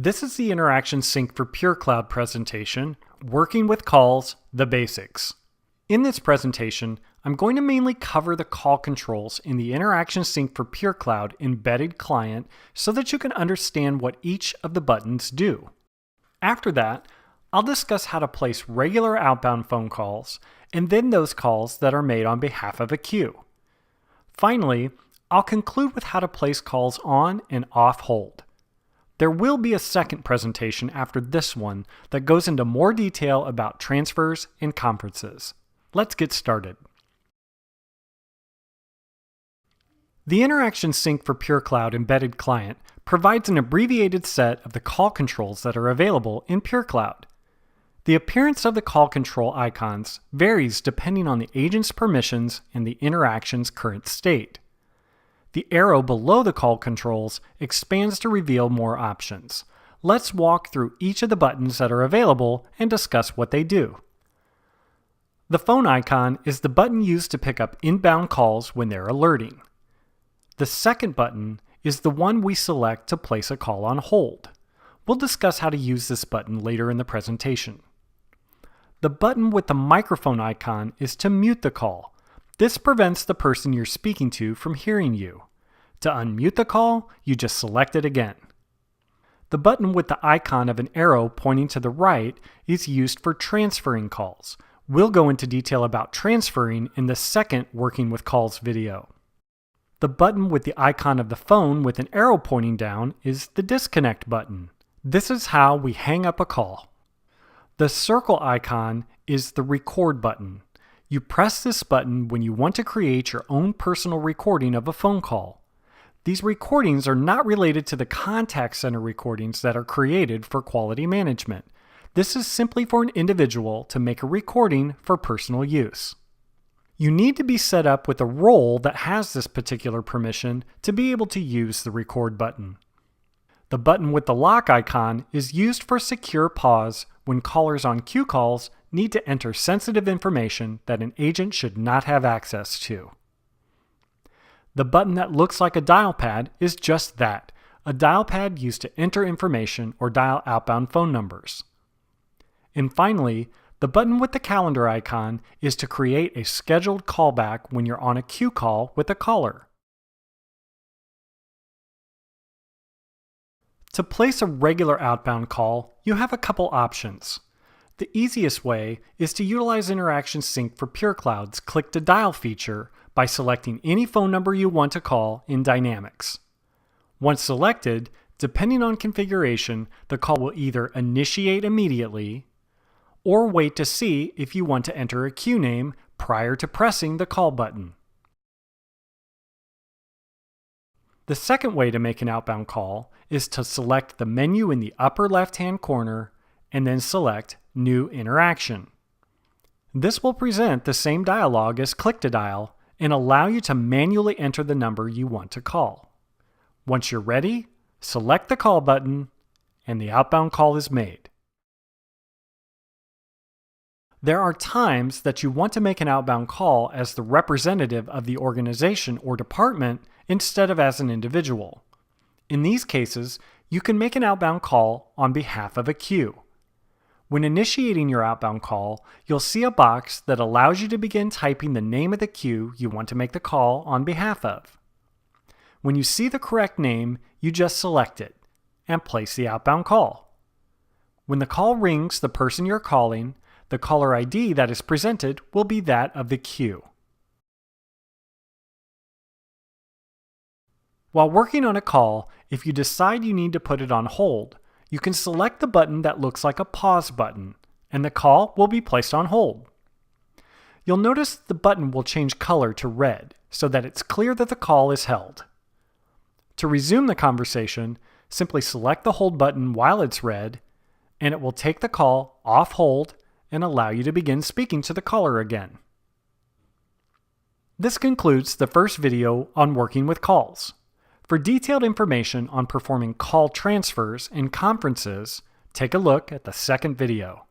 This is the InteractionSync for PureCloud presentation, Working with Calls, the Basics. In this presentation, I'm going to mainly cover the call controls in the InteractionSync for PureCloud embedded client so that you can understand what each of the buttons do. After that, I'll discuss how to place regular outbound phone calls and then those calls that are made on behalf of a queue. Finally, I'll conclude with how to place calls on and off hold. There will be a second presentation after this one that goes into more detail about transfers and conferences. Let's get started. The InteractionSync for PureCloud embedded client provides an abbreviated set of the call controls that are available in PureCloud. The appearance of the call control icons varies depending on the agent's permissions and the interaction's current state. The arrow below the call controls expands to reveal more options. Let's walk through each of the buttons that are available and discuss what they do. The phone icon is the button used to pick up inbound calls when they're alerting. The second button is the one we select to place a call on hold. We'll discuss how to use this button later in the presentation. The button with the microphone icon is to mute the call. This prevents the person you're speaking to from hearing you. To unmute the call, you just select it again. The button with the icon of an arrow pointing to the right is used for transferring calls. We'll go into detail about transferring in the second Working with Calls video. The button with the icon of the phone with an arrow pointing down is the disconnect button. This is how we hang up a call. The circle icon is the record button. You press this button when you want to create your own personal recording of a phone call. These recordings are not related to the contact center recordings that are created for quality management. This is simply for an individual to make a recording for personal use. You need to be set up with a role that has this particular permission to be able to use the record button. The button with the lock icon is used for secure pause when callers on queue calls need to enter sensitive information that an agent should not have access to. The button that looks like a Dialpad is just that, a Dialpad used to enter information or dial outbound phone numbers. And finally, the button with the calendar icon is to create a scheduled callback when you're on a queue call with a caller. To place a regular outbound call, you have a couple options. The easiest way is to utilize InteractionSync for PureCloud's Click to Dial feature by selecting any phone number you want to call in Dynamics. Once selected, depending on configuration, the call will either initiate immediately or wait to see if you want to enter a queue name prior to pressing the call button. The second way to make an outbound call is to select the menu in the upper left-hand corner and then select New Interaction. This will present the same dialog as Click to Dial and allow you to manually enter the number you want to call. Once you're ready, select the call button and the outbound call is made. There are times that you want to make an outbound call as the representative of the organization or department instead of as an individual. In these cases, you can make an outbound call on behalf of a queue. When initiating your outbound call, you'll see a box that allows you to begin typing the name of the queue you want to make the call on behalf of. When you see the correct name, you just select it and place the outbound call. When the call rings the person you're calling, the caller ID that is presented will be that of the queue. While working on a call, if you decide you need to put it on hold, you can select the button that looks like a pause button, and the call will be placed on hold. You'll notice the button will change color to red so that it's clear that the call is held. To resume the conversation, simply select the hold button while it's red, and it will take the call off hold and allow you to begin speaking to the caller again. This concludes the first video on working with calls. For detailed information on performing call transfers and conferences, take a look at the second video.